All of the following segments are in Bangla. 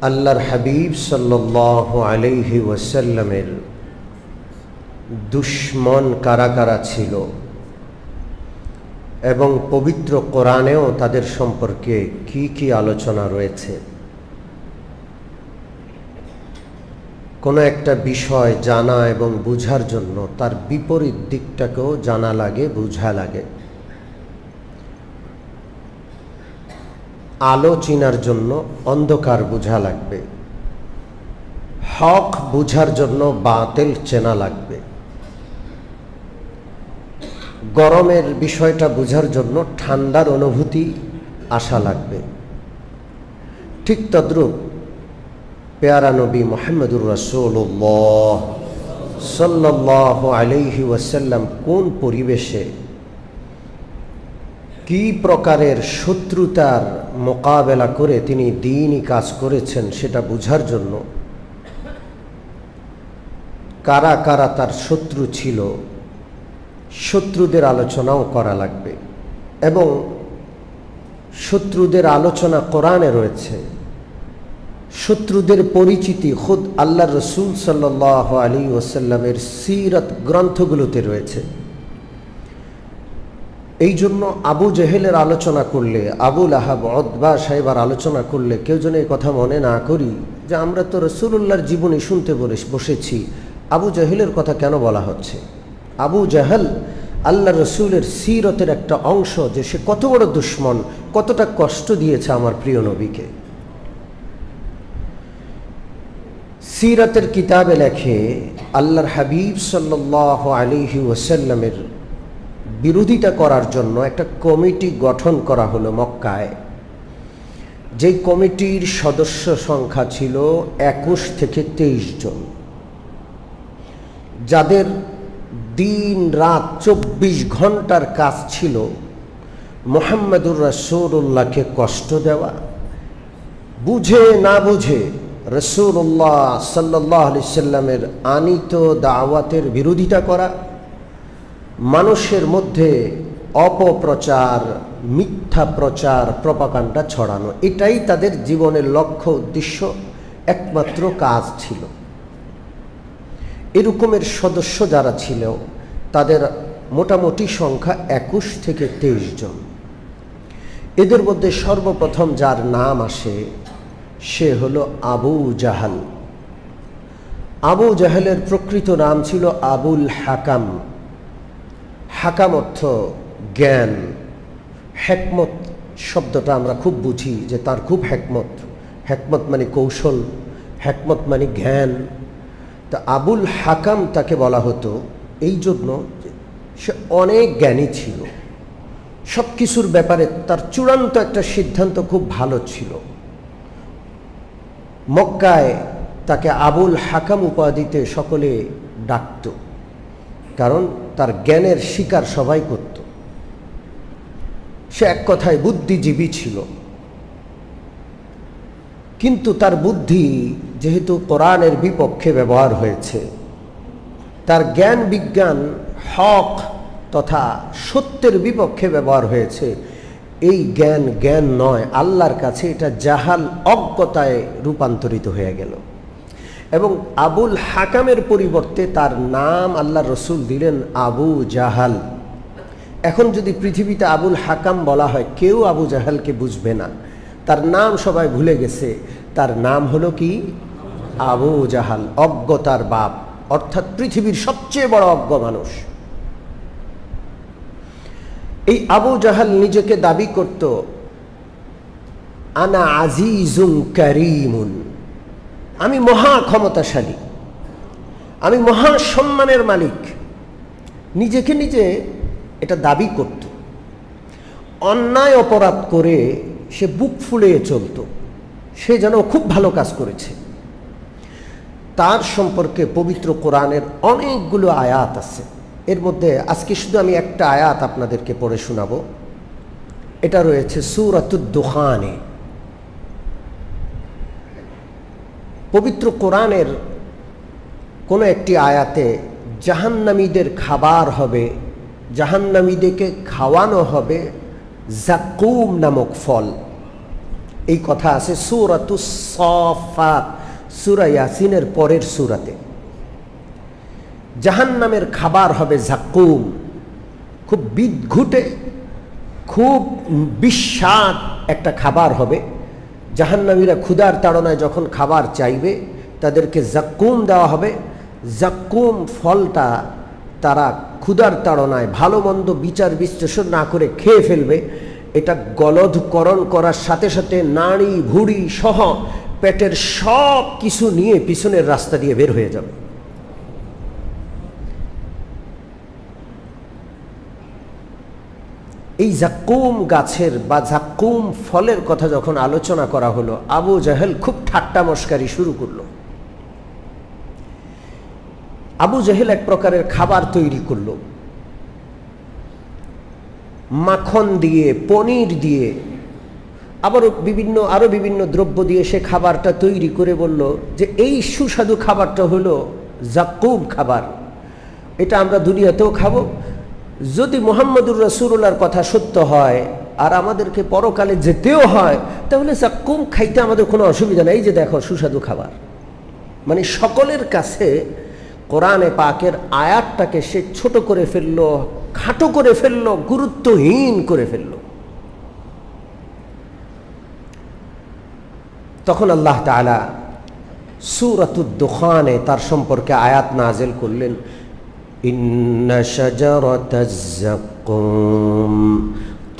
আল্লাহর হাবিব সাল্লাল্লাহু আলাইহি ওয়াসাল্লামের দুশমন কারা কারা ছিল এবং পবিত্র কোরআনেও তাদের সম্পর্কে কি কি আলোচনা রয়েছে। কোনো একটা বিষয় জানা এবং বুঝার জন্য তার বিপরীত দিকটাকেও জানা লাগে, বুঝা লাগে। আলো চিনার জন্য অন্ধকার বুঝা লাগবে, হক বুঝার জন্য বাতিল চেনা লাগবে, গরমের বিষয়টা বুঝার জন্য ঠান্ডার অনুভূতি আসা লাগবে। ঠিক তদ্রূপ পেয়ারা নবী মুহাম্মদুর রাসূলুল্লাহ সাল্লাল্লাহু আলাইহি ওয়াসাল্লাম কোন পরিবেশে কি প্রকারের শত্রুতার মোকাবেলা করে তিনি দ্বীনি কাজ করেছেন সেটা বুঝার জন্য কারা কারা তার শত্রু ছিল, শত্রুদের আলোচনাও করা লাগবে। এবং শত্রুদের আলোচনা কোরআনে রয়েছে, শত্রুদের পরিচিতি খুদ আল্লাহর রাসূল সাল্লাল্লাহু আলাইহি ওয়াসাল্লামের সিরাত গ্রন্থগুলোতে রয়েছে। এই জন্য আবু জেহেলের আলোচনা করলে, আবু লাহাব, উতবা সাহেবার আলোচনা করলে কেউ যেন এই কথা মনে না করি যে আমরা তো রাসূলুল্লাহর জীবনী শুনতে বসেছি, আবু জেহেলের কথা কেন বলা হচ্ছে। আবু জাহেল আল্লাহ রসুলের সিরতের একটা অংশ, যে সে কত বড় দুশমন, কতটা কষ্ট দিয়েছে আমার প্রিয় নবীকে। সিরতের কিতাবে লেখে আল্লাহর হাবিব সাল্লাল্লাহু আলাইহি ওয়াসাল্লামের বিরোধিতা করার জন্য একটা কমিটি গঠন করা হলো মক্কায়। যেই কমিটির সদস্য সংখ্যা ছিল 21 থেকে 23 জন, যাদের দিন রাত 24 ঘন্টার কাজ ছিল মুহাম্মদুর রাসূলুল্লাহকে কষ্ট দেওয়া, বুঝে না বুঝে রাসূলুল্লাহ সাল্লাল্লাহু আলাইহি সাল্লামের আনিত দাওয়াতের বিরোধিতা করা, মানুষের মধ্যে অপপ্রচার, মিথ্যা প্রচার, প্রপাগান্ডা ছড়ানো, এটাই তাদের জীবনের লক্ষ্য, উদ্দেশ্য, একমাত্র কাজ ছিল। এরকমের সদস্য যারা ছিল তাদের মোটামুটি সংখ্যা 21 থেকে 23 জন। এদের মধ্যে সর্বপ্রথম যার নাম আসে সে হলো আবু জাহাল। আবু জাহেলের প্রকৃত নাম ছিল আবুল হাকাম। হাকাম অর্থ জ্ঞান, হেকমত শব্দটা আমরা খুব বুঝি যে তার খুব হেকমত, হেকমত মানে কৌশল, হেকমত মানে জ্ঞান। তা আবুল হাকাম তাকে বলা হতো এই জন্য সে অনেক জ্ঞানী ছিল, সব কিছুর ব্যাপারে তার চূড়ান্ত একটা সিদ্ধান্ত খুব ভালো ছিল। মক্কায় তাকে আবুল হাকাম উপাধিতে সকলে ডাকত, কারণ তার জ্ঞানের শিকার সবাই করত। সে এক কথায় বুদ্ধিজীবী ছিল। কিন্তু তার বুদ্ধি যেহেতু কোরআনের বিপক্ষে ব্যবহার হয়েছে, তার জ্ঞান বিজ্ঞান হক তথা সত্যের বিপক্ষে ব্যবহার হয়েছে, এই জ্ঞান জ্ঞান নয়, আল্লাহর কাছে এটা জাহাল, অজ্ঞতায় রূপান্তরিত হয়ে গেল। এবং আবুল হাকামের পরিবর্তে তার নাম আল্লাহ রসুল দিলেন আবু জাহাল। এখন যদি পৃথিবীতে আবুল হাকাম বলা হয়, কেউ আবু জাহালকে বুঝবে না, তার নাম সবাই ভুলে গেছে। তার নাম হলো কি? আবু জাহাল, অজ্ঞতার বাপ, অর্থাৎ পৃথিবীর সবচেয়ে বড় অজ্ঞ মানুষ। এই আবু জাহাল নিজেকে দাবি করত আনা আজিজুন কারীমুন, আমি মহা ক্ষমতাশালী, আমি মহা সম্মানের মালিক। নিজেকে নিজে এটা দাবি করত। অন্যায় অপরাধ করে সে বুক ফুলিয়ে চলত, সে যেন খুব ভালো কাজ করেছে। তার সম্পর্কে পবিত্র কোরআনের অনেকগুলো আয়াত আছে। এর মধ্যে আজকে শুধু আমি একটা আয়াত আপনাদেরকে পড়ে শোনাবো। এটা রয়েছে সূরাতুদ দুখানে। পবিত্র কোরআনের কোনো একটি আয়াতে জাহান্নামীদের খাবার হবে, জাহান্নামীদেরকে খাওয়ানো হবে জাকুম নামক ফল। এই কথা আছে সূরাতুস সাফাত, সূরা ইয়াসিনের পরের সূরাতে। জাহান্নামের খাবার হবে যাকুম, খুব বিদঘুটে, খুব বিস্বাদ একটা খাবার হবে। জাহান্নামীরা ক্ষুধার তাড়নায় যখন খাবার চাইবে তাদেরকে যাকুম দেওয়া হবে। যাকুম ফলটা তারা ক্ষুধার তাড়নায় ভালো মন্দ বিচার বিশ্লেষণ না করে খেয়ে ফেলবে। এটা গলদকরণ করার সাথে সাথে নাড়ি ভুঁড়ি সহ পেটের সব কিছু নিয়ে পিছনের রাস্তা দিয়ে বের হয়ে যাবে। এই যাকুম গাছের বা যাকুম ফলের কথা যখন আলোচনা করা হলো, আবু জাহেল খুব ঠাট্টা মশকারি শুরু করলো। আবু জাহেল এক প্রকারের খাবার তৈরি করলো, মাখন দিয়ে, পনির দিয়ে, আবার আরো বিভিন্ন দ্রব্য দিয়ে সে খাবারটা তৈরি করে বলল যে এই সুস্বাদু খাবারটা হলো যাকুম খাবার, এটা আমরা দুনিয়াতেও খাবো। যদি মুহাম্মদুর রাসূলুল্লাহর কথা সত্য হয় আর আমাদেরকে পরকালে যেতেও হয়, তাহলে যাকুম খাইতে আমাদের কোনো অসুবিধা নেই। এই যে দেখো সুস্বাদু খাবার, মানে সকলের কাছে কোরআনে পাকের আয়াতটাকে সে ছোট করে ফেললো, খাটো করে ফেললো, গুরুত্বহীন করে ফেললো। তখন আল্লাহ তাআলা সূরাতুদ দুখানে তার সম্পর্কে আয়াত নাযিল করলেন, ইন্না শাজারাতাজ যাকুম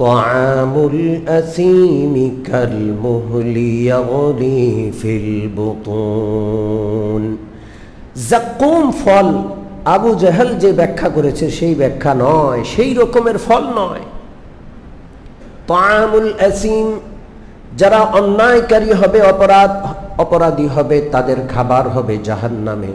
তাআমুল আসীমি কাল মুহলি ইয়াগলি ফিল বুতুন। যাকুম ফল আবু জাহেল যে ব্যাখ্যা করেছে সেই ব্যাখ্যা নয়, সেই রকমের ফল নয়। তাআমুল আসীম, যারা অন্যায়কারী হবে, অপরাধী হবে, তাদের খাবার হবে জাহান্নামে।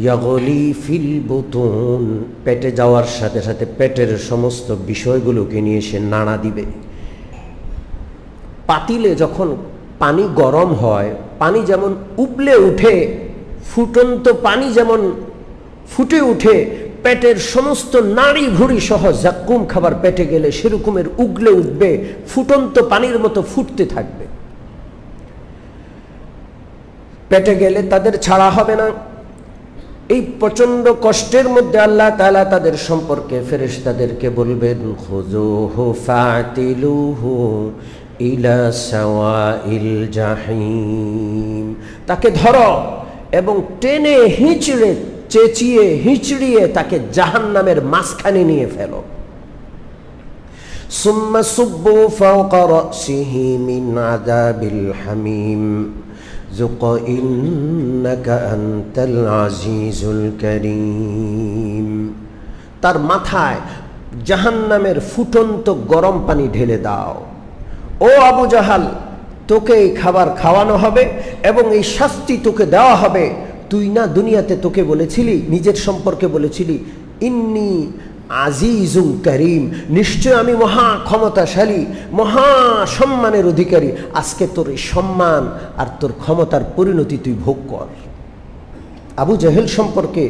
ইয়াগলি ফিল বুতুন, পেটে যাওয়ার সাথে সাথে পেটের সমস্ত বিষয়গুলোকে নিয়ে সে নাড়া দিবে। পাতিলে যখন পানি গরম হয়, পানি যেমন উবলে উঠে, ফুটন্ত পানি যেমন ফুটে উঠে, পেটের সমস্ত নাড়ি ভুঁড়ি সহ যাকুম খাবার পেটে গেলে সেরকমের উগলে উঠবে, ফুটন্ত পানির মতো ফুটতে থাকবে। পেটে গেলে তাদের ছাড়া হবে না। এই প্রচন্ড কষ্টের মধ্যে আল্লাহ তাআলা তাদের সম্পর্কে ফেরেশতাদেরকে বলবেন, খুযুহু ফাতিলুহু ইলা সাওয়াইল জাহিম, তাকে ধরো এবং টেনে হিঁচড়ে চেঁচিয়ে হিঁচড়িয়ে তাকে জাহান্নামের মাঝখানে নিয়ে ফেলো। সুম্মা সুব্বু ফাওকা রাসিহি মিন আযাবিল হামিম যুক ইন্নাকা আনতাল আজিজুল কারীম। তার মাথায় জাহান্নামের ফুটন্ত গরম পানি ঢেলে দাও। ও আবু জাহাল, তোকে এই খাবার খাওয়ানো হবে এবং এই শাস্তি তোকে দেওয়া হবে। তুই না দুনিয়াতে তোকে বলেছিলি, নিজের সম্পর্কে বলেছিলি, ইন্নি আজিজুল করিম, নিশ্চয় আমি মহা ক্ষমতাশালী, মহা সম্মানের অধিকারী। আজকে তোর এই সম্মান আর তোর ক্ষমতার পরিণতি তুই ভোগ কর। আবু জাহেল সম্পর্কে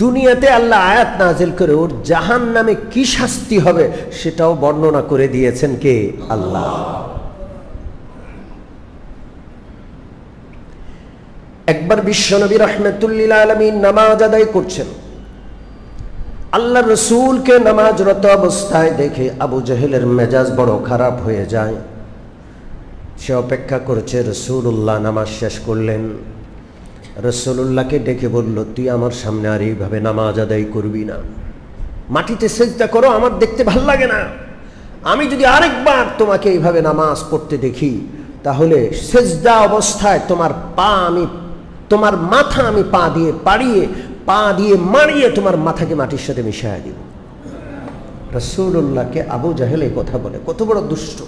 দুনিয়াতে আল্লাহ আয়াত নাযিল করে ওর জাহান্নামে কি শাস্তি হবে সেটাও বর্ণনা করে দিয়েছেন কে? আল্লাহ। একবার বিশ্বনবী রাহমাতুল্লিল আলামিন নামাজ আদায় করছেন। আল্লাহ রসুলকে নামাজরত অবস্থায় দেখে আবু জাহেলের মেজাজ বড় খারাপ হয়ে যায়। সে অপেক্ষা করছে রসুল্লাহ নামাজ শেষ করলেন। রসুল্লাহকে ডেকে বলল, তুই আমার সামনে আর এইভাবে নামাজ আদায় করবি না, মাটিতে সেজদা করো, আমার দেখতে ভাল লাগে না। আমি যদি আরেকবার তোমাকে এইভাবে নামাজ পড়তে দেখি, তাহলে সেজদা অবস্থায় তোমার মাথা আমি পা দিয়ে মারিয়ে তোমার মাথাকে মাটির সাথে মিশিয়ে দিব। রাসূলুল্লাহকে আবু জাহেল এই কথা বলে, কত বড় দুষ্ট।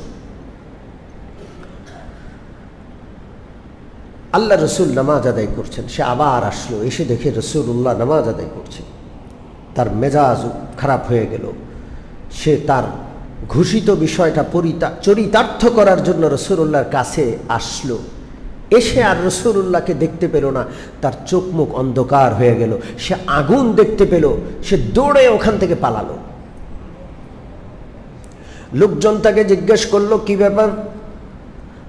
আল্লাহ রসুল নামাজ আদায় করছেন, সে আবার আসলো, এসে দেখে রাসূলুল্লাহ নামাজ আদায় করছেন। তার মেজাজ খারাপ হয়ে গেল। সে তার ঘোষিত বিষয়টা চরিতার্থ করার জন্য রাসূলুল্লাহর কাছে আসলো। এসে আর রাসূলুল্লাহকে দেখতে পেল না, তার চোখ মুখ অন্ধকার হয়ে গেল। সে আগুন দেখতে পেল, সে দৌড়ে ওখান থেকে পালালো। লোকজন তাকে জিজ্ঞেস করলো, কি ব্যাপার?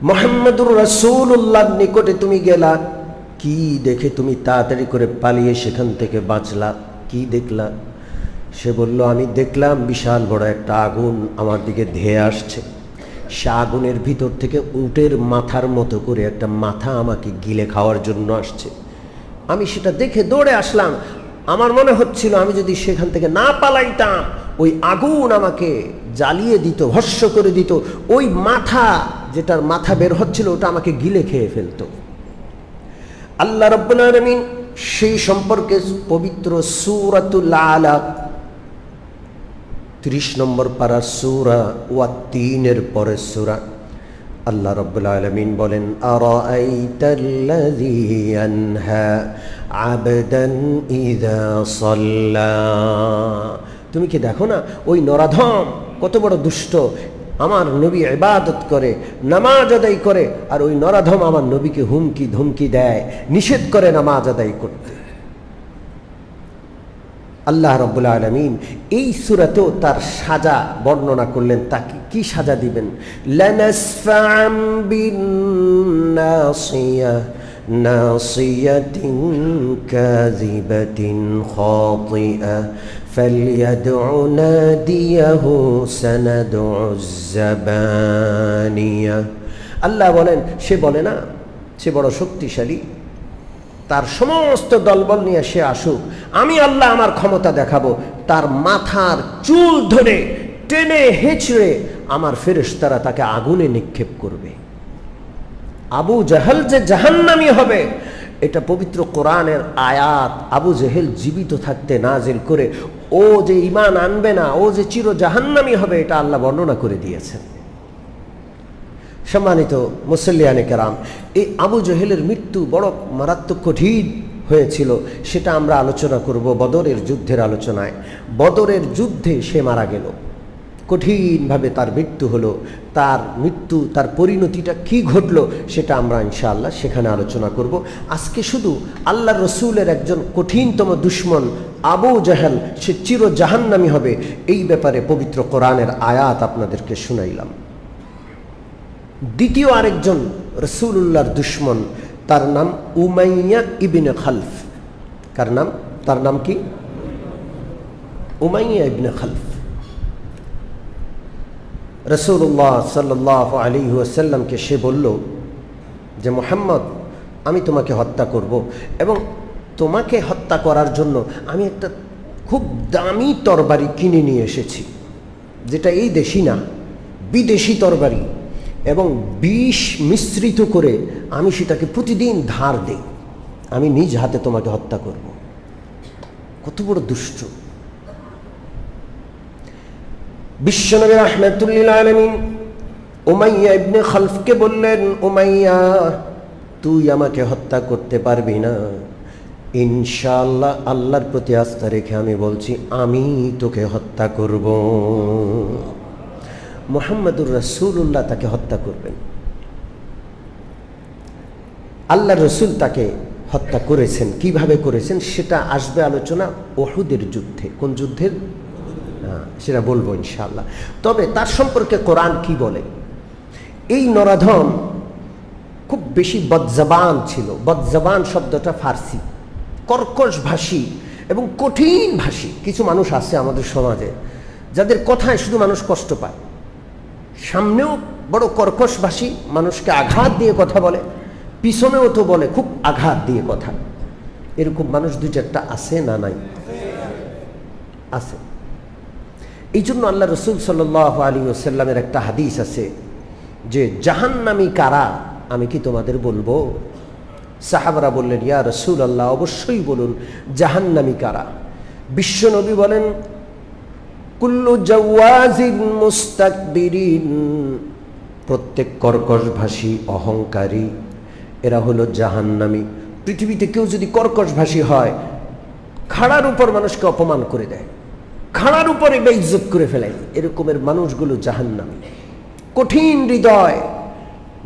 মুহাম্মদুর রাসূলুল্লাহর নিকটে তুমি গেলা, কি দেখে তুমি তাড়াতাড়ি করে পালিয়ে সেখান থেকে বাঁচলা? কি দেখলা? সে বলল, আমি দেখলাম বিশাল বড় একটা আগুন আমার দিকে ধেয়ে আসছে। সে আগুনের ভিতর থেকে উটের মাথার মতো করে একটা মাথা আমাকে গিলে খাওয়ার জন্য আসছে। আমি সেটা দেখে দৌড়ে আসলাম। আমার মনে হচ্ছিল আমি যদি সেখান থেকে না পালাইতাম, ওই আগুন আমাকে জ্বালিয়ে দিত, ভস্ম করে দিত। ওই মাথা, যেটার মাথা বের হচ্ছিল, ওটা আমাকে গিলে খেয়ে ফেলতো। আল্লাহ রাব্বুল আলামিন সেই সম্পর্কে পবিত্র সূরাতুল আলাক 30 নম্বর পারা সূরা ওয়া 3-এর পরের সূরা, আল্লাহ রাব্বুল আলামিন বলেন, আরাআইতাল্লাযী ইয়ানহা আবদান ইযা সাল্লা। তুমি কি দেখো না ওই নরাধম কত বড় দুষ্ট, আমার নবী ইবাদত করে, নামাজ আদায় করে, আর ওই নরাধম আমার নবীকে হুমকি ধমকি দেয়, নিষেধ করে নামাজ আদায় করতে। আল্লাহ রাব্বুল আলামিন এই সূরাতেও তার সাজা বর্ণনা করলেন। তাকে কি সাজা দিবেন? লানাসফা'আম বিন-নাসিয়া নাসিয়াতিন কাযিবাতিন খাতিআ ফালইয়াদউ নাদিয়াহু সানাদউজ জাবানিয়া। আল্লাহ বলেন, সে বলে না সে বড় শক্তিশালী, তার সমস্ত দলবল নিয়ে সে আসুক, আমি আল্লাহ আমার ক্ষমতা দেখাবো, তার মাথার চুল ধরে টেনে হেঁচড়ে আমার ফেরেশতারা তাকে আগুনে নিক্ষেপ করবে। আবু জাহেল যে জাহান্নামী হবে, এটা পবিত্র কোরআনের আয়াত আবু জেহেল জীবিত থাকতে নাজিল করে। ও যে ঈমান আনবে না, ও যে চির জাহান্নামী হবে, এটা আল্লাহ বর্ণনা করে দিয়েছেন। সম্মানিত মুসল্লিয়ানে কেরাম, এই আবু জেহেলের মৃত্যু বড় মারাত্মক কঠিন হয়েছিল, সেটা আমরা আলোচনা করব বদরের যুদ্ধের আলোচনায়। বদরের যুদ্ধে সে মারা গেল, কঠিনভাবে তার মৃত্যু হলো। তার মৃত্যু, তার পরিণতিটা কি ঘটলো, সেটা আমরা ইনশাআল্লাহ সেখানে আলোচনা করব। আজকে শুধু আল্লাহর রসুলের একজন কঠিনতম দুশমন আবু জাহেল, সে চির জাহান্নামী হবে, এই ব্যাপারে পবিত্র কোরআনের আয়াত আপনাদেরকে শুনাইলাম। দ্বিতীয় আরেকজন রাসূলুল্লাহর দুশমন, তার নাম উমাইয়া ইবনে খালফ। কার নাম? তার নাম কি? উমাইয়া ইবনে খালফ। রাসূলুল্লাহ সাল্লাল্লাহু আলাইহি ওয়াসাল্লামকে সে বলল যে, মুহাম্মদ, আমি তোমাকে হত্যা করব, এবং তোমাকে হত্যা করার জন্য আমি একটা খুব দামি তরবারি কিনে নিয়ে এসেছি, যেটা এই দেশি না, বিদেশি তরবারি, এবং বিষ মিশ্রিত করে আমি সেটাকে প্রতিদিন ধার দেই। আমি নিজ হাতে তোমাকে হত্যা করব। কত বড় দুষ্ট! বিশ্বনবী রাহমাতুল লিল আলামিন উমাইয়া ইবনে খালফকে বললেন, উমাইয়া, তুই আমাকে হত্যা করতে পারবি না। ইনশাআল্লাহ আল্লাহর প্রতি আস্থা রেখে আমি বলছি, আমি তোকে হত্যা করব। মুহাম্মদুর রাসূলুল্লাহ তাকে হত্যা করবেন। আল্লাহ রসুল তাকে হত্যা করেছেন। কিভাবে করেছেন সেটা আসবে আলোচনা উহুদের যুদ্ধে। কোন যুদ্ধের? সেটা বলবো ইনশাআল্লাহ। তবে তার সম্পর্কে কোরআন কি বলে? এই নরাধম খুব বেশি বদজবান ছিল। বদজবান শব্দটা ফার্সি, কর্কশ ভাষী এবং কঠিন ভাষী। কিছু মানুষ আছে আমাদের সমাজে যাদের কথায় শুধু মানুষ কষ্ট পায়, সামনেও বড় কর্কশ ভাষী, মানুষকে আঘাত দিয়ে কথা বলে, পিছনেও তো বলে খুব আঘাত দিয়ে কথা। এরকম মানুষ দুই চারটা আছে না? নাই? আছে। এই জন্য আল্লাহ রসুল সাল্লাল্লাহু আলাইহি ওয়াসাল্লামের একটা হাদিস আছে যে, জাহান্নামী কারা আমি কি তোমাদের বলবো? সাহাবারা বললেন, ইয়া রাসূলুল্লাহ, অবশ্যই বলুন, জাহান্নামী কারা? বিশ্বনবী বলেন, কুল্লু জাওয়াজিন মুস্তাকবিরিন, প্রত্যেক কর্কশভাষী, অহংকারী, এরা হলো জাহান্নামী। পৃথিবীতে কেউ যদি কর্কশভাষী হয়, খাড়ার উপর মানুষকে অপমান করে দেয়, খাড়ার উপরে বেইজ্জত করে ফেলে, এরকমের মানুষগুলো জাহান্নামী। কঠিন হৃদয়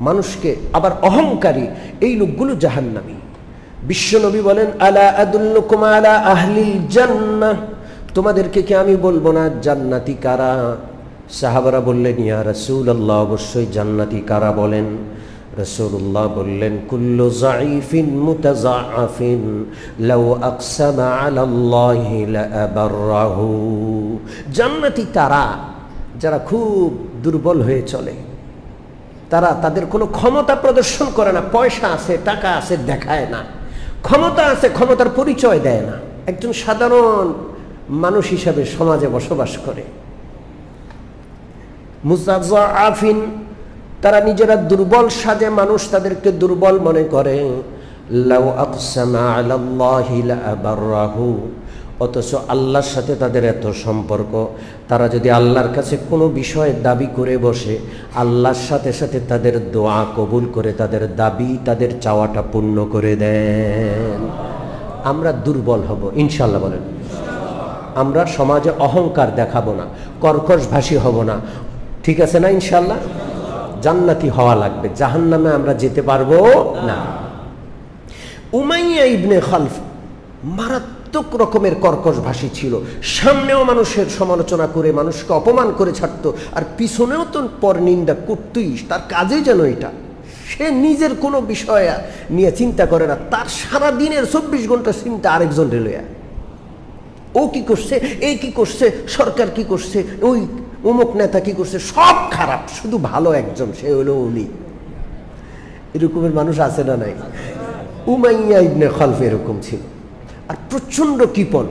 মানুষকে, আবার অহংকারী, এই লোকগুলো জাহান্নামী। বিশ্বনবী বলেন, আলা আদুল্লুকুম আলা আহলিল জান্নাহ, তোমাদেরকে কি আমি বলবো না জান্নাতি কারা? সাহাবারা বললেন, ইয়া রাসূলুল্লাহ, অবশ্যই জান্নাতি কারা বলেন? রাসূলুল্লাহ বললেন, কুল্লু যায়িফিন মুতাযাআফিন লাউ আকসামা আলাল্লাহি লাআবাররাহু। জান্নাতি তারা যারা খুব দুর্বল হয়ে চলে, তারা তাদের কোনো ক্ষমতা প্রদর্শন করে না, পয়সা আছে টাকা আছে দেখায় না, ক্ষমতা আছে ক্ষমতার পরিচয় দেয় না, একজন সাধারণ মানুষ হিসাবে সমাজে বসবাস করে। মুতাযাআফিন, তারা নিজেরা দুর্বল সাজে, মানুষ তাদেরকে দুর্বল মনে করে। লাউ আকসামা আলাল্লাহি লাআবাররাহু, অথচ আল্লাহর সাথে তাদের এত সম্পর্ক, তারা যদি আল্লাহর কাছে কোনো বিষয়ে দাবি করে বসে, আল্লাহর সাথে সাথে তাদের দোয়া কবুল করে তাদের দাবি, তাদের চাওয়াটা পূর্ণ করে দেন। আমরা দুর্বল হব ইনশাআল্লাহ, বলেন। আমরা সমাজে অহংকার দেখাবো না, কর্কশভাষী হব না, ঠিক আছে না? ইনশাআল্লাহ জান্নাতি হওয়া লাগবে, জাহান্নামে আমরা যেতে পারবো না। উমাইয়া ইবনে খালফ মারাত্মক রকমের কর্কশভাষী ছিল, সামনেও মানুষের সমালোচনা করে মানুষকে অপমান করে ছাড়তো, আর পিছনেও তো পরনিন্দা করতই, তার কাজে যেন এটা। সে নিজের কোনো বিষয় নিয়ে চিন্তা করে না, তার সারা দিনের 24 ঘন্টা চিন্তা আরেকজন রেলয়া, ও কি করছে, এই কি করছে, সরকার কি করছে, ওই অমুক নেতা কি করছে, সব খারাপ, শুধু ভালো একজন, সে হলো উনি। এরকমের মানুষ আছে না নাই? উমাইয়া ইবনে খালফ এরকম ছিল, আর প্রচন্ড কৃপণ।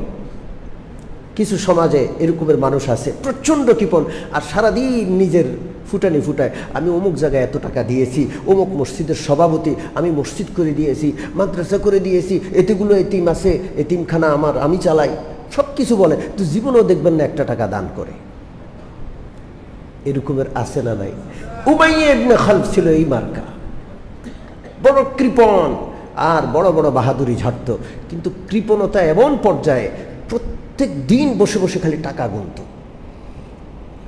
কিছু সমাজে এরকমের মানুষ আছে, প্রচন্ড কৃপণ, আর সারাদিন নিজের ফুটানি ফুটায়, আমি অমুক জায়গায় এত টাকা দিয়েছি, অমুক মসজিদের সভাপতি, আমি মসজিদ করে দিয়েছি, মাদ্রাসা করে দিয়েছি, এতগুলো এতিম আছে, এতিমখানা আমার, আমি চালাই, সব কিছু বলে, তো জীবনেও দেখবেন না একটা টাকা দান করে। এরকমের আছে না নাই? উমাইয়া ইবনে খালফ ছিল এই মার্কা, বড় কৃপণ আর বড় বড় বাহাদুরি ঝাড়ত, কিন্তু কৃপণতা এমন পর্যায়ে প্রত্যেক দিন বসে বসে খালি টাকা গুনত।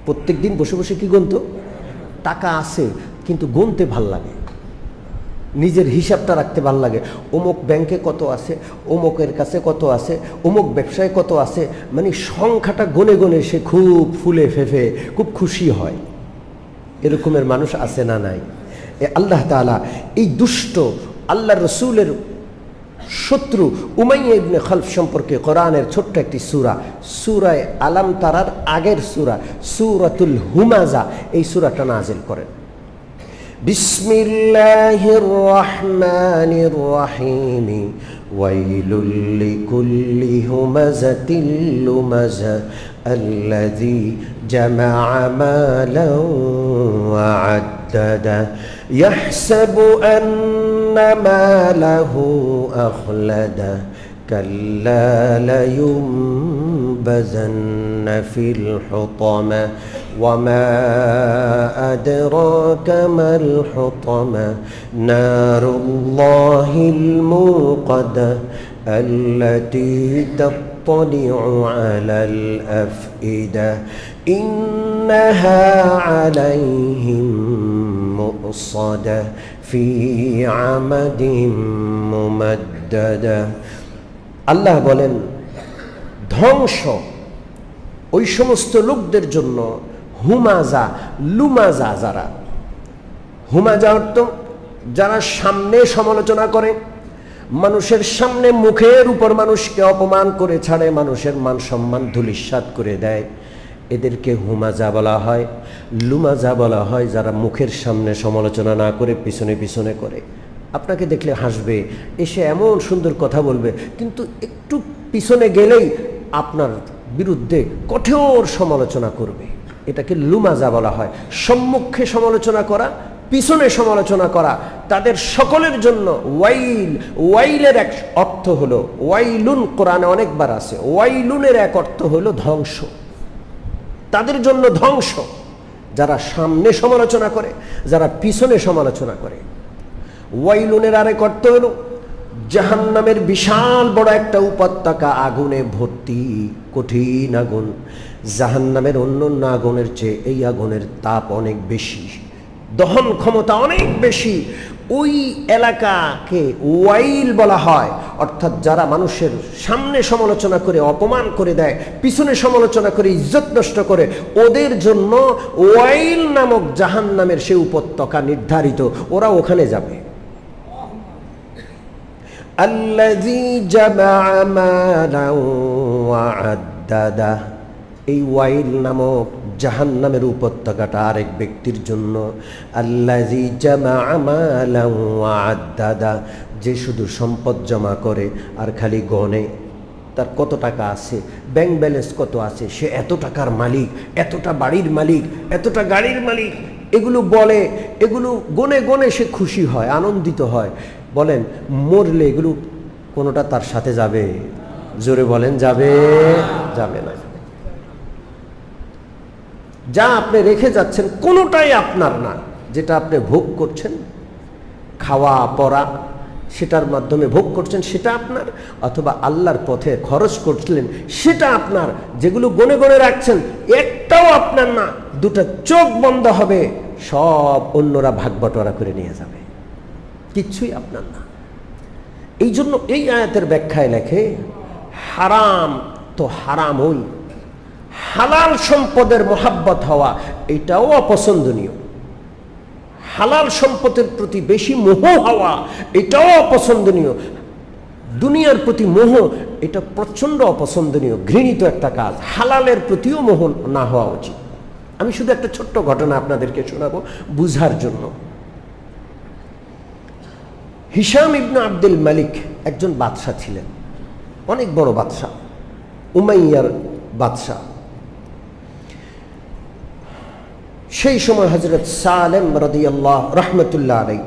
প্রত্যেক দিন বসে বসে কি গুনত? টাকা আছে, কিন্তু গুনতে ভাল লাগে, নিজের হিসাবটা রাখতে ভাল লাগে। অমুক ব্যাংকে কত আছে, অমুকের কাছে কত আছে, অমুক ব্যবসায় কত আছে, মানে সংখ্যাটা গনে গনে সে খুব ফুলে ফেঁপে খুব খুশি হয়। এরকমের মানুষ আছে না নাই? আল্লাহ তাআলা এই দুষ্ট আল্লাহ রসুলের শত্রু উমাইয়া ইবনে খালফ সম্পর্কে কোরআনের ছোট্ট একটি সূরা, সূরা আলাম তারার আগের সূরা, সূরাতুল হুমাজা, এই সূরাটা নাযিল করেন। বিসমিল্লাহির রহমানির রহিম, ওয়াইলুল লিকুল্লি হুমাযাতিল লুমাযা আল্লাযী জামা'a মালান ওয়া আদ্দাদা ইয়াহসাবু আন্না মালাহু আখলাদা কাল্লা লায়ুনবাযান্না ফিল হুতামা وما أدراك ما الحطمة نار الله الموقدة التي تطلع على الأفئدة إنها عليهم مؤصدة في عمد ممددة। আল্লাহ বলেন, ধ্বংস ওই সমস্ত লোকদের জন্য, হুমাজা লুমাজা, যারা হুমাজা অর্থ যারা সামনে সমালোচনা করে, মানুষের সামনে মুখের উপর মানুষকে অপমান করে ছাড়ে, মানুষের মান সম্মান ধূলিসাৎ করে দেয়, এদেরকে হুমাজা বলা হয়। লুমাজা বলা হয় যারা মুখের সামনে সমালোচনা না করে পিছনে পিছনে করে, আপনাকে দেখলে হাসবে, এসে এমন সুন্দর কথা বলবে, কিন্তু একটু পিছনে গেলেই আপনার বিরুদ্ধে কঠোর সমালোচনা করবে, এটাকে লুমাজা বলা হয়। সম্মুখে সমালোচনা করা, পিছনে সমালোচনা করা, তাদের সকলের জন্য ওয়াইল, ওয়াইলের এক অর্থ হলো ওয়াইলুন, কোরআনে অনেকবার আছে, ওয়াইলুনের এক অর্থ হলো ধ্বংস, তাদের জন্য ধ্বংস, যারা সামনে সমালোচনা করে, যারা পিছনে সমালোচনা করে। ওয়াইলুনের আরেক অর্থ হলো জাহান্নামের বিশাল বড় একটা উপত্যকা, আগুনে ভর্তি, কঠিন আগুন। জাহান্নামের অন্য আগুনের চেয়ে এই আগুনের তাপ অনেক বেশি, দহন ক্ষমতা অনেক বেশি। ওই এলাকাকে ওয়াইল বলা হয়, অর্থাৎ যারা মানুষের সামনে সমালোচনা করে অপমান করে দেয়, পিছনে সমালোচনা করে ইজ্জত নষ্ট করে, ওদের জন্য ওয়াইল নামক জাহান্নামের সে উপত্যকা নির্ধারিত, ওরা ওখানে যাবে। আল্লাযী জামাআ মালান ওয়া আদ্দাদা, এই ওয়াইল নামক জাহান্নামের উপত্যকাটা আরেক ব্যক্তির জন্য। আল্লাযী জামাআ মালান ওয়া আদ্দাদা, যে শুধু সম্পদ জমা করে আর খালি গণে তার কত টাকা আছে, ব্যাংক ব্যালেন্স কত আছে, সে এত টাকার মালিক, এতটা বাড়ির মালিক, এতটা গাড়ির মালিক, এগুলো বলে, এগুলো গনে গনে সে খুশি হয়, আনন্দিত হয়। বলেন মরলে এগুলো কোনোটা তার সাথে যাবে? জোরে বলেন যাবে? যাবে না। যা আপনি রেখে যাচ্ছেন কোনোটাই আপনার না। যেটা আপনি ভোগ করছেন, খাওয়া পরা, সেটার মাধ্যমে ভোগ করছেন, সেটা আপনার, অথবা আল্লাহর পথে খরচ করছিলেন সেটা আপনার। যেগুলো গনে গনে রাখছেন একটাও আপনার না। দুটো চোখ বন্ধ হবে, সব অন্যরা ভাগ বটোয়ারা করে নিয়ে যাবে, কিচ্ছুই আপনার না। এই জন্য এই আয়াতের ব্যাখ্যায় লেখে, হারাম তো হারাম, ওই হালাল সম্পদের মোহাব্বত হওয়া এটাও অপছন্দনীয়। হালাল সম্পদের প্রতি বেশি মোহ হওয়া এটাও অপছন্দনীয়। দুনিয়ার প্রতি মোহ এটা প্রচণ্ড অপছন্দনীয়, ঘৃণিত একটা কাজ। হালালের প্রতিও মোহ না হওয়া উচিত। আমি শুধু একটা ছোট্ট ঘটনা আপনাদেরকে শোনাবো বুঝার জন্য। হিশাম ইবনে আব্দুল মালিক একজন বাদশাহ ছিলেন, অনেক বড় বাদশাহ, উমাইয়ার বাদশাহ। সেই সময় হযরত সালেম রাদিয়াল্লাহু রাহমাতুল্লাহ আলাইহি,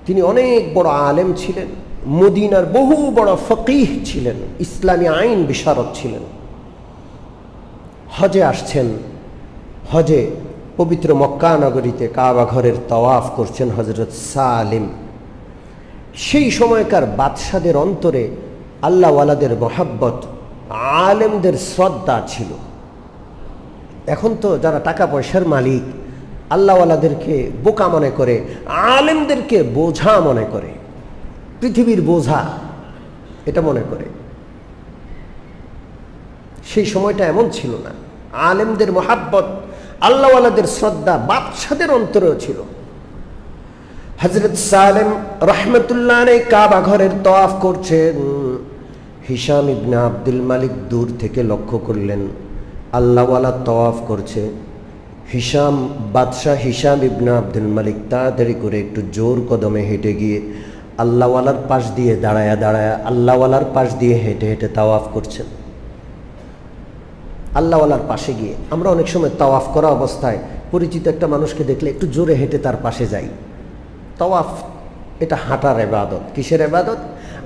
তিনি অনেক বড় আলেম ছিলেন, মদিনার বহু বড় ফকিহ ছিলেন, ইসলামী আইন বিশারদ ছিলেন। হজে আসছেন, হজে পবিত্র মক্কা নগরীতে কাবা ঘরের তাওয়াফ করছেন হযরত সালেম। সেই সময়কার বাদশাদের অন্তরে আল্লাহওয়ালাদের মহাব্বত, আলেমদের শ্রদ্ধা ছিল। এখন তো যারা টাকা পয়সার মালিক আল্লাহওয়ালাদেরকে বোকা মনে করে, আলেমদেরকে বোঝা মনে করে, পৃথিবীর বোঝা এটা মনে করে। সেই সময়টা এমন ছিল না। আলেমদের মহাব্বত, আল্লাহওয়ালাদের শ্রদ্ধা বাদশাদের অন্তরেও ছিল। হযরত সালেম রাহমাতুল্লাহ আলাইহি কাবা ঘরের তাওয়াফ করছেন। হিশাম ইবনে আব্দুল মালিক দূর থেকে লক্ষ্য করলেন আল্লাহওয়ালা তাওয়াফ করছে। বাদশাহ হিশাম ইবনে আব্দুল মালিক তাড়াতাড়ি করে একটু জোর কদমে হেঁটে গিয়ে আল্লাহওয়ালার পাশ দিয়ে দাঁড়ায়া দাঁড়ায়া আল্লাহওয়ালার পাশ দিয়ে হেঁটে হেঁটে তাওয়াফ করছেন। আল্লাহওয়ালার পাশে গিয়ে আমরা অনেক সময় তাওয়াফ করা অবস্থায় পরিচিত একটা মানুষকে দেখলে একটু জোরে হেঁটে তার পাশে যাই। তাওয়াফ এটা হাঁটার ইবাদত। কিসের ইবাদত?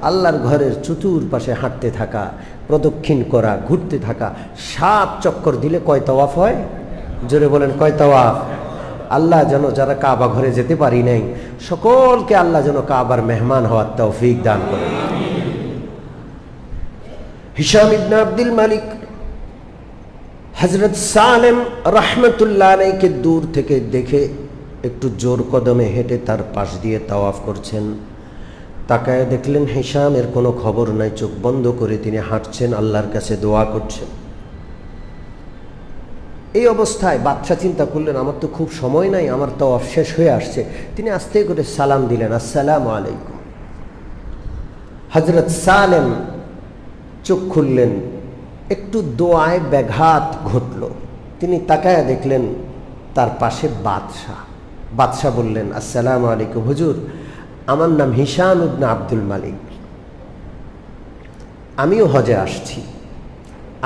আল্লাহর ঘরের চতুর্পাশে হাঁটতে থাকা, প্রদক্ষিণ করা, ঘুরতে থাকা। 7 চক্কর দিলে কয় তাওয়াফ হয়? জোরে বলেন কয় তাওয়াফ? আল্লাহ যেন যারা কাবা ঘরে যেতে পারি নাই সকলকে আল্লাহ যেন কাবার মেহমান হওয়ার তৌফিক দান করেন। হিশাম ইবনে আব্দুল মালিক হযরত সালেম রাহমাতুল্লাহ আলাইহিকে দূর থেকে দেখে একটু জোর কদমে হেঁটে তার পাশ দিয়ে তাওয়াফ করছেন। তাকায় দেখলেন হিশামের কোনো খবর নাই, চোখ বন্ধ করে তিনি হাঁটছেন, আল্লাহর কাছে দোয়া করছেন। এই অবস্থায় বাদশা চিন্তা করলেন আমার তো খুব সময় নাই, আমার তাওয়াফ শেষ হয়ে আসছে। তিনি আস্তে করে সালাম দিলেন, আসসালামু আলাইকুম। হযরত সালেম চোখ খুললেন, একটু দোয়ায় ব্যাঘাত ঘটল। তিনি তাকায় দেখলেন তার পাশে বাদশাহ। বাদশাহ বললেন, আসসালামু আলাইকুম হুজুর, আমার নাম হিশাম ইবনে আব্দুল মালিক, আমিও হজে আসছি,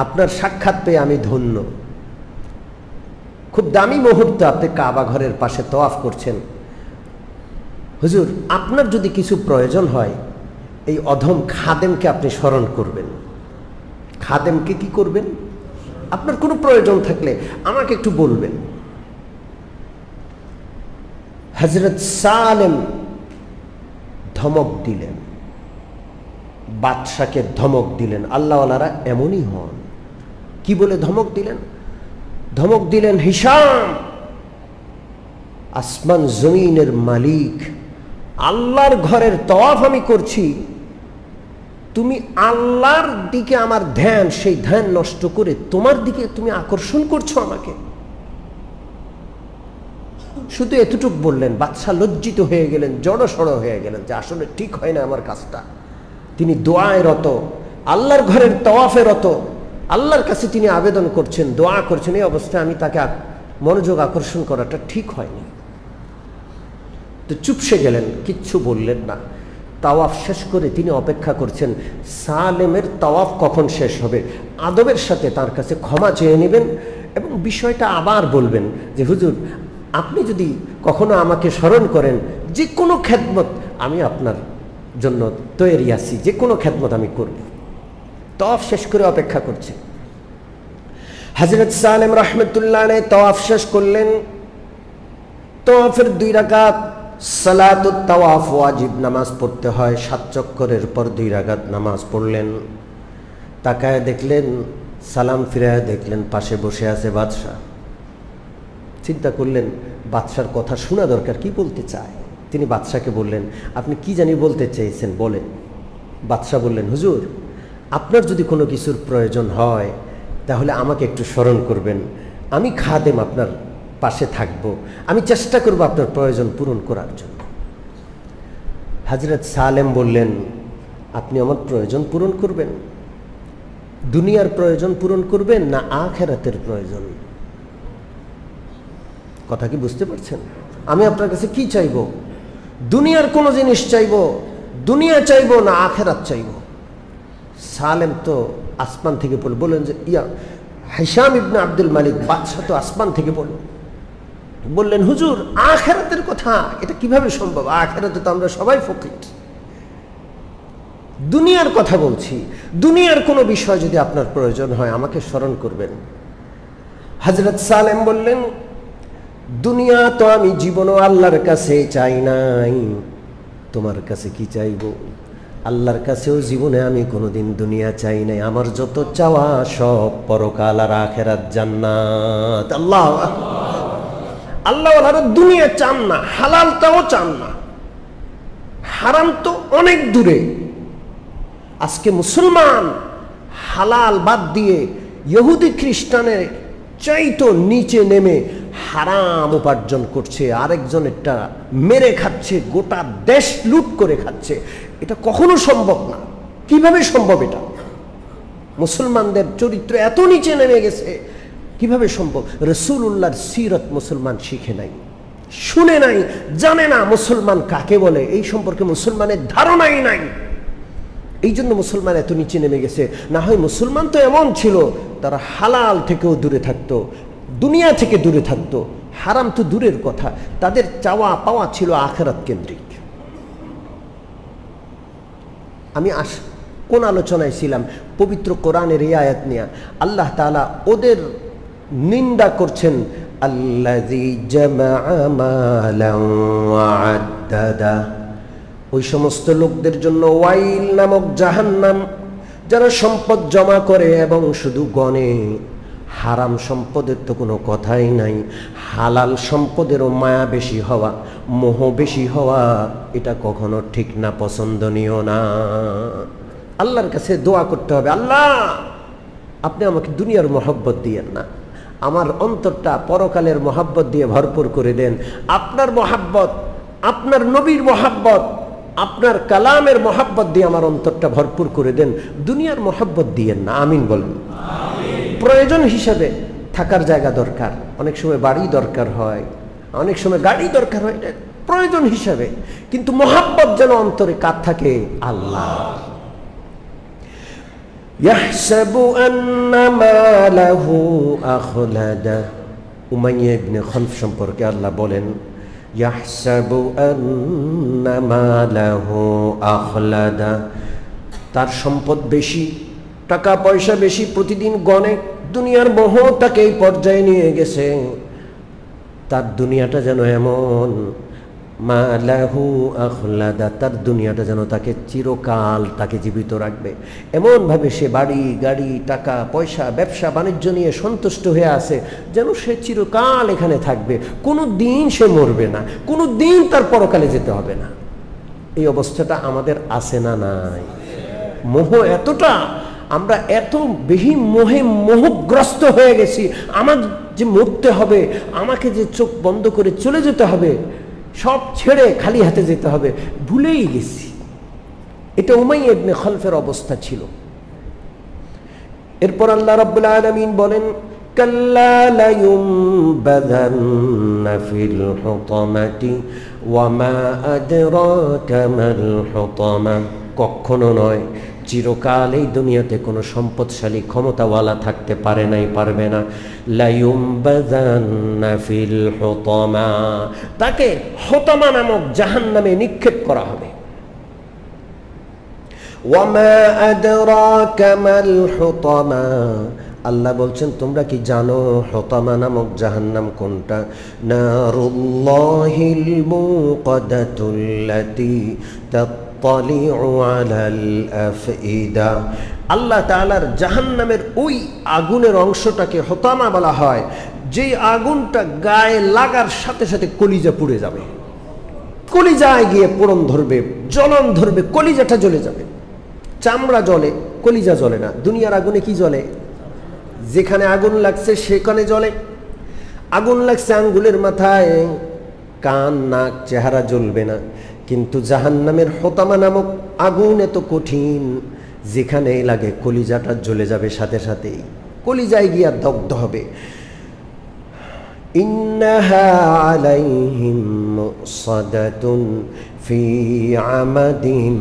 আপনার সাক্ষাৎ পেয়ে আমি ধন্য। খুব দামি মুহূর্ত, আপনি কাবা ঘরের পাশে তাওয়াফ করছেন। হুজুর, আপনার যদি কিছু প্রয়োজন হয় এই অধম খাদেমকে আপনি স্মরণ করবেন। খাদেমকে কি করবেন? আপনার কোনো প্রয়োজন থাকলে আমাকে একটু বলবেন। হযরত সালেম ধমক দিলেন, বাদশাকে ধমক দিলেন। আল্লাহওয়ালারা এমনই হন। কি বলে ধমক দিলেন? ধমক দিলেন, হিশাম আসমান জমিনের মালিক, আল্লাহর ঘরের তওয়াফ আমি করছি, তুমি আল্লাহর দিকে আমার ধ্যান, সেই ধ্যান নষ্ট করে তোমার দিকে তুমি আকর্ষণ করছো আমাকে। শুধু এতটুকু বললেন, বাদশাহ লজ্জিত হয়ে গেলেন, জড়সড় হয়ে গেলেন যে আসলে ঠিক হয় না আমার কাজটা। তিনি দোয়ায় রত, আল্লাহর ঘরের তওয়াফে রত, আল্লাহর কাছে তিনি আবেদন করছেন, দোয়া করছেন। এই অবস্থায় আমি তাকে মনোযোগ আকর্ষণ করাটা ঠিক হয়নি। তো চুপসে গেলেন, কিচ্ছু বললেন না। তাওয়াফ শেষ করে তিনি অপেক্ষা করছেন সালেমের তাওয়াফ কখন শেষ হবে, আদবের সাথে তার কাছে ক্ষমা চেয়ে নেবেন এবং বিষয়টা আবার বলবেন যে হুজুর, আপনি যদি কখনো আমাকে স্মরণ করেন, যে কোনো খেদমত আমি আপনার জন্য তৈরি আছি, যে কোনো খেদমত আমি করব। তাওয়াফ শেষ করে অপেক্ষা করছে। হযরত সালেম রাহমাতুল্লাহ আলাইহি তাওয়াফ শেষ করলেন। তাওয়াফের 2 রাকাত সালাতুত তাওয়াফ ওয়াজিব নামাজ পড়তে হয়, 7 চক্করের পর 2 রাকাত নামাজ পড়লেন। তাকায় দেখলেন, সালাম ফিরায় দেখলেন পাশে বসে আছে বাদশাহ। চিন্তা করলেন বাদশার কথা শোনা দরকার, কি বলতে চায়। তিনি বাদশাকে বললেন, আপনি কি জানি বলতে চেয়েছেন, বলেন। বাদশাহ বললেন, হুজুর, আপনার যদি কোনো কিছুর প্রয়োজন হয় তাহলে আমাকে একটু স্মরণ করবেন, আমি খাদেম আপনার পাশে থাকব, আমি চেষ্টা করব আপনার প্রয়োজন পূরণ করার জন্য। হযরত সালেম বললেন, আপনি আমার প্রয়োজন পূরণ করবেন? দুনিয়ার প্রয়োজন পূরণ করবেন না আখিরাতের প্রয়োজন? কথা কি বুঝতে পারছেন? আমি আপনার কাছে কি চাইব? দুনিয়ার কোনো জিনিস চাইব, দুনিয়া চাইব না আখিরাত চাইব? সালেম তো আসমান থেকে বললেন যে হিশাম ইবনে আব্দুল মালিক বাদশাহ তো আসমান থেকে বললেন, হুজুর, আখিরাতের কথা এটা কিভাবে সম্ভব? আখিরাতে তো আমরা সবাই ফকির। দুনিয়ার কথা বলছি, দুনিয়ার কোনো বিষয় যদি আপনার প্রয়োজন হয় আমাকে স্মরণ করবেন। হযরত সালেম বললেন, দুনিয়া তো আমি জীবনও আল্লাহর কাছে চাই নাই, তোমার কাছে কি চাইব? আল্লাহর কাছেও জীবনে আমি কোনোদিন দুনিয়া চাই নাই। আমার যত চাওয়া সব পরকাল আর আখিরাত, জান্নাত। আল্লাহ আল্লাহওয়ালারা দুনিয়া চান না, হালালটাও চান না, হারাম তো অনেক দূরে। আজকে মুসলমান হালাল বাদ দিয়ে ইহুদি খ্রিস্টানের চাইতো নিচে নেমে হারাম উপার্জন করছে, আরেকজনেরটা মেরে খাচ্ছে, গোটা দেশ লুট করে খাচ্ছে। এটা কখনো সম্ভব না। কিভাবে সম্ভব? এটা মুসলমানদের চরিত্র এত নিচে নেমে গেছে, কিভাবে সম্ভব? রাসূলুল্লাহর সিরাত মুসলমান শিখে নাই, শুনে নাই, জানে না মুসলমান কাকে বলে, এই সম্পর্কে মুসলমানের ধারণাই নাই। এই জন্য মুসলমান এত নিচে নেমে গেছে। না হয় মুসলমান তো এমন ছিল, তারা হালাল থেকেও দূরে থাকতো, দুনিয়া থেকে দূরে থাকতো, হারাম তো দূরের কথা, তাদের চাওয়া পাওয়া ছিল আখিরাত কেন্দ্রিক। আমি কোন আলোচনায় ছিলাম? পবিত্র কোরআনের এই আয়াত নিয়ে আল্লাহ তাআলা ওদের নিন্দা করছেন, আল্লাযী জামাআ মালান ওয়া আদ্দাদা। ওই সমস্ত লোকদের জন্য ওয়াইল নামক জাহান্নাম, যারা সম্পদ জমা করে এবং শুধু গণে। হারাম সম্পদের তো কোনো কথাই নাই, হালাল সম্পদেরও মায়া বেশি হওয়া, মোহ বেশি হওয়া, এটা কখনো ঠিক না, পছন্দনীয় না। আল্লাহর কাছে দোয়া করতে হবে, আল্লাহ আপনি আমাকে দুনিয়ার মহব্বত দিয়েন না, আমার অন্তরটা পরকালের মহব্বত দিয়ে ভরপুর করে দেন। আপনার মহব্বত, আপনার নবীর মহব্বত, আপনার কালামের মহব্বত দিয়ে আমার অন্তরটা ভরপুর করে দেন, দুনিয়ার মহব্বত দিয়েন না। আমিন বলুন। প্রয়োজন হিসাবে থাকার জায়গা দরকার, অনেক সময় বাড়ি দরকার হয়, অনেক সময় গাড়ি দরকার হয়, এটা প্রয়োজন হিসাবে, কিন্তু মহব্বত যেন অন্তরে কার থাকে? আল্লাহ। ইয়াহসাবু আন্না মালাহু আখলাদা। উমাইয়া ইবনে খালফ সম্পর্কে আল্লাহ বলেন, ইয়াহসাবু আন্না মালাহু আখলাদা, তার সম্পদ বেশি, টাকা পয়সা বেশি, প্রতিদিন গণে, দুনিয়ার মোহ তাকে এই পর্যায়ে নিয়ে গেছে। তার দুনিয়াটা যেন এমন মা লাহু আখলাদা, তার দুনিয়াটা যেন তাকে চিরকাল তাকে জীবিত রাখবে। এমনভাবে সে বাড়ি গাড়ি টাকা পয়সা ব্যবসা বাণিজ্য নিয়ে সন্তুষ্ট হয়ে আছে যেন সে চিরকাল এখানে থাকবে, কোনো দিন সে মরবে না, কোনো দিন তার পরকালে যেতে হবে না। এই অবস্থাটা আমাদের আছে না নাই? মোহ এতটা, আমরা এত বেশি মোহগ্রস্ত হয়ে গেছি, আমার যে মরতে হবে, আমাকে যে চোখ বন্ধ করে চলে যেতে হবে, সব ছেড়ে খালি হাতে যেতে হবে, ভুলেই গেছি। এটা উমাইয়া ইবনে খালফের অবস্থা ছিল। এরপর আল্লাহ রাব্বুল আলামিন বলেন, কাল্লা লায়ুমবাযান্না ফিল হুতামাতি ওয়া মা আদরাকা মাল হুতামা। কখনো নয়, চিরকাল এই দুনিয়াতে কোনো সম্পদশালী ক্ষমতাওয়ালা থাকতে পারে নাই, পারবে না। লায়ুমবাযান্না ফিল হুতামা, তাকে হুতামা নামক জাহান্নামে নিক্ষেপ করা হবে। ওয়া মা আদরাকা মাল হুতামা, আল্লাহ বলছেন তোমরা কি জানো হুতামা নামক জাহান্নাম কোনটা? নারুল্লাহিল মুকাদাতুল্লাতী তাত্তালিউ আলাল আফইদা। আল্লাহ তাআলার জাহান্নামের ওই আগুনের অংশটাকে হুতামা বলা হয়, যেই আগুনটা গায়ে লাগার সাথে সাথে কলিজা পুড়ে যাবে, কলিজায় গিয়ে পোড়ন ধরবে, জ্বলন ধরবে, কলিজাটা জ্বলে যাবে। চামড়া জ্বলে, কলিজা জ্বলে না। দুনিয়ার আগুনে কি জ্বলে? যেখানে আগুন লাগছে সেখানে জ্বলে। আগুন লাগছে আঙ্গুলের মাথায়, কান নাক চেহারা জ্বলবে না। কিন্তু জাহান্নামের হুতামা নামক আগুন এত কঠিন, যেখানেই লাগে কলিজাটা জ্বলে যাবে সাথে সাথেই, কলিজায় গিয়া দগ্ধ হবে। ইন্নাহা আলাইহিম মুসাদাতুন ফি আমাদিন